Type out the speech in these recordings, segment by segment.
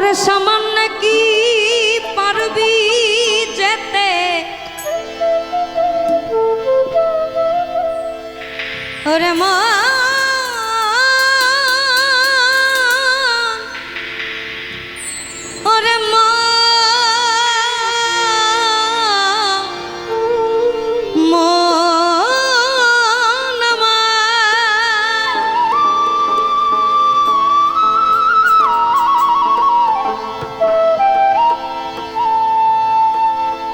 ওরে সামান্য কি পারবি যেতে, ওরে মা ওরে মা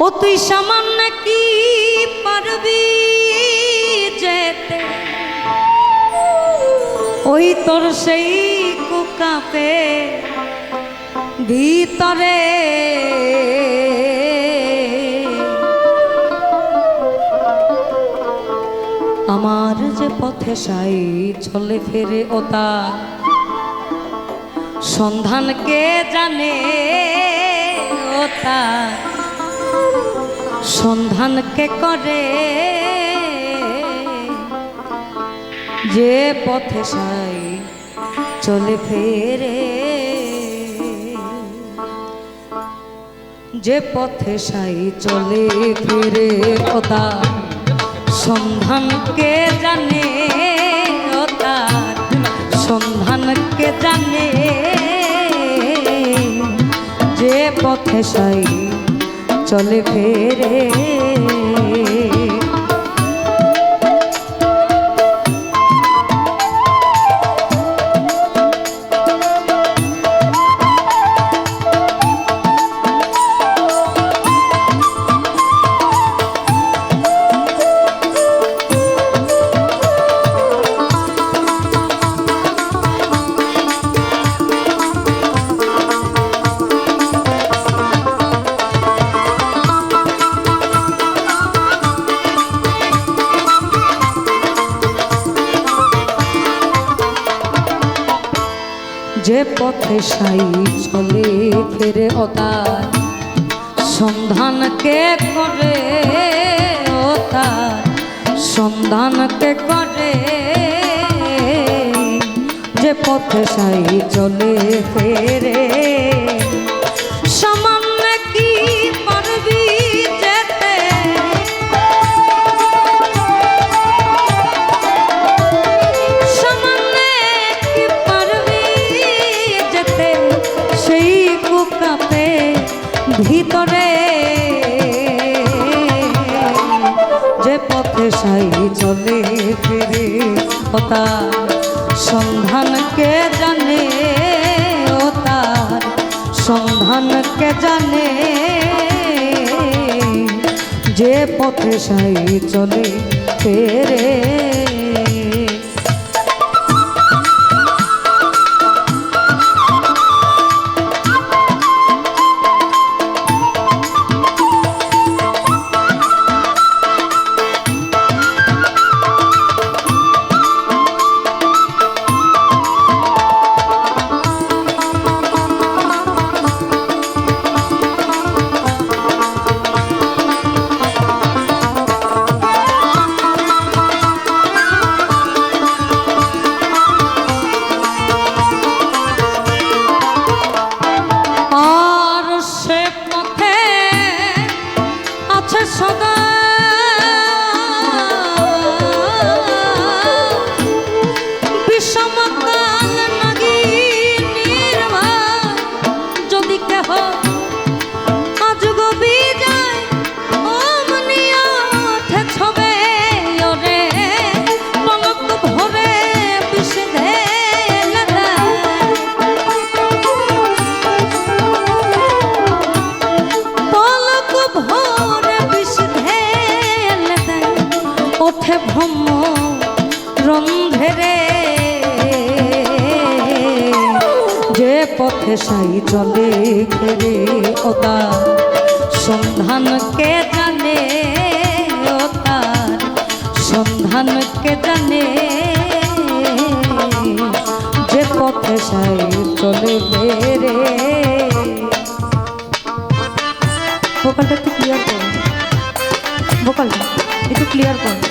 ও তুই সামান্য কি পারবি যেতে, ওই তোর সেই কুকাপে ভিতরে আমার যে পথে সাই চলে ফেরে ও তার সন্ধান কে জানে, ও তার সন্ধান কে করে, যে পথে সাই চলে ফেরে, যে পথে সাই চলে ফিরে ও তার সন্ধান কে জানে, ও তার সন্ধান কে জানে, যে পথে সাই চলে ফেরে। যে পথে সাই চলে ফেরে ও তার সন্ধান কে করে, ও তার সন্ধান কে করে, যে পথে সাই চলে ফেরে। সামান্য কি পারবি যেতে, সামান্য কি পারবি যেতে, সেই কুকাপে ভিতরে, যে পথে সাই চলে ফিরে ও তার সন্ধান কে জানে, ও তার সন্ধান কে জানে, যে পথে সাই চলে ফেরে। রন্ধেরে যে পথে সাই চলে ফেরে ও তার সন্ধান কে জানে, ও তার সন্ধান কে জানে, যে পথে সাই চলে ফেরে। ভোকালটা একটু ক্লিয়ার করুন, ভোকালটা একটু ক্লিয়ার করুন।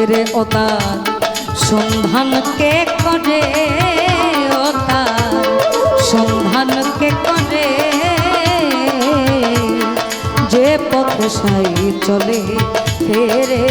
ফেরে ও তার সন্ধান কে করে, ও তার সন্ধান কে করে, যে পথে সাই চলে ফেরে।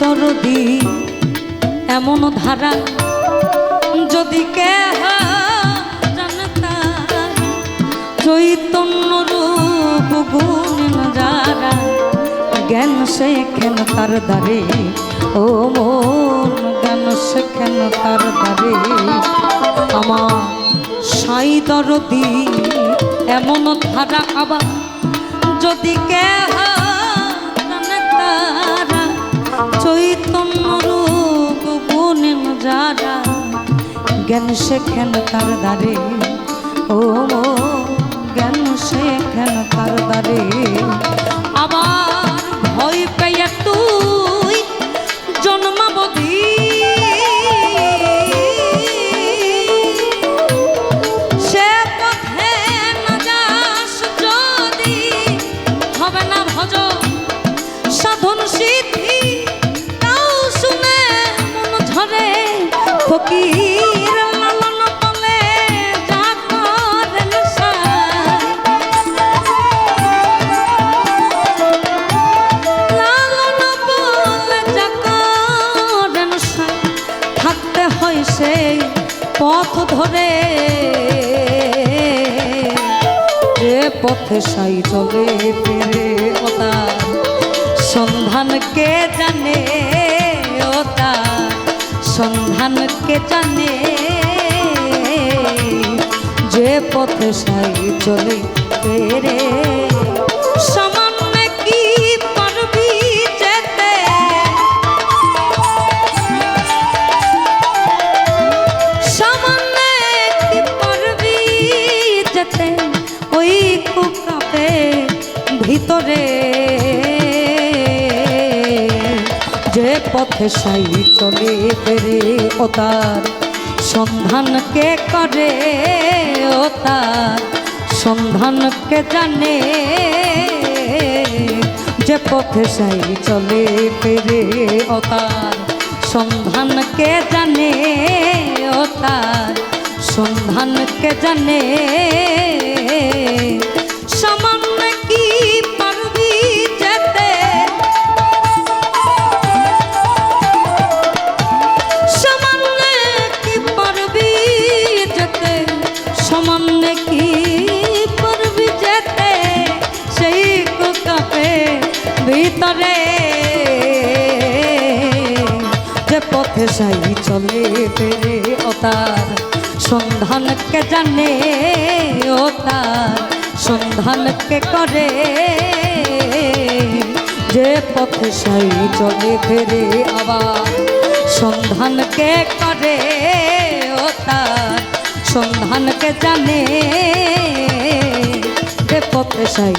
দরদি এমন ধারা যদি কে জানতা, চৈতন্য রূপ গুণ যারা, জ্ঞান শেখেন তার দ্বারে, ও মন জ্ঞান শেখেন তার দ্বারে। আমার সাই দরদি এমন ধারা আবার যদি কে জানতা, চৈতন্য রূপ গুণেন যারা, জ্ঞান শেখেন তার দ্বারে, ও জ্ঞান শেখেন তার দ্বারে। আবার ভয় পেয়ে তুই জন্মাবধি সে পথে না যাস যদি, হবে না ভজ সাধন সিদ্ধি, ফকির লালন বলে যা করেন সাই, লালন বলে যা করেন সাই, থাকতে হয় সেই পথ ধরে, যে পথে সাই চলে ফিরে ও তার সন্ধান কে জানে, ও তার সন্ধান কে জানে, যে পথে সাই চলে ফেরে। সামান্য কি পারবি যেতে, সামান্য কি পারবি যেতে, ওই কুকাপে ভিতরে, যে পথে সাই চলে ফেরে ও তার সন্ধান কে করে, ও তার সন্ধান কে জানে, যে পথে সাই চলে ফেরে ও তার সন্ধান কে জানে, ও তার সন্ধান কে জানে। সামান্য কি পারবি যেতে, সামান্য কি পারবি যেতে, সেই কুকাপে ভিতরে, যে পথে সাই চলে ফেরে ও তার সন্ধান কে জানে, ও তার সন্ধান কে করে, যে পথে সাই চলে ফেরে আবার সন্ধান কে করে, ও তার সন্ধান কে জানে, যে পথে সাই,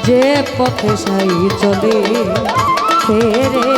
যে পথে সাই চলে ফেরে।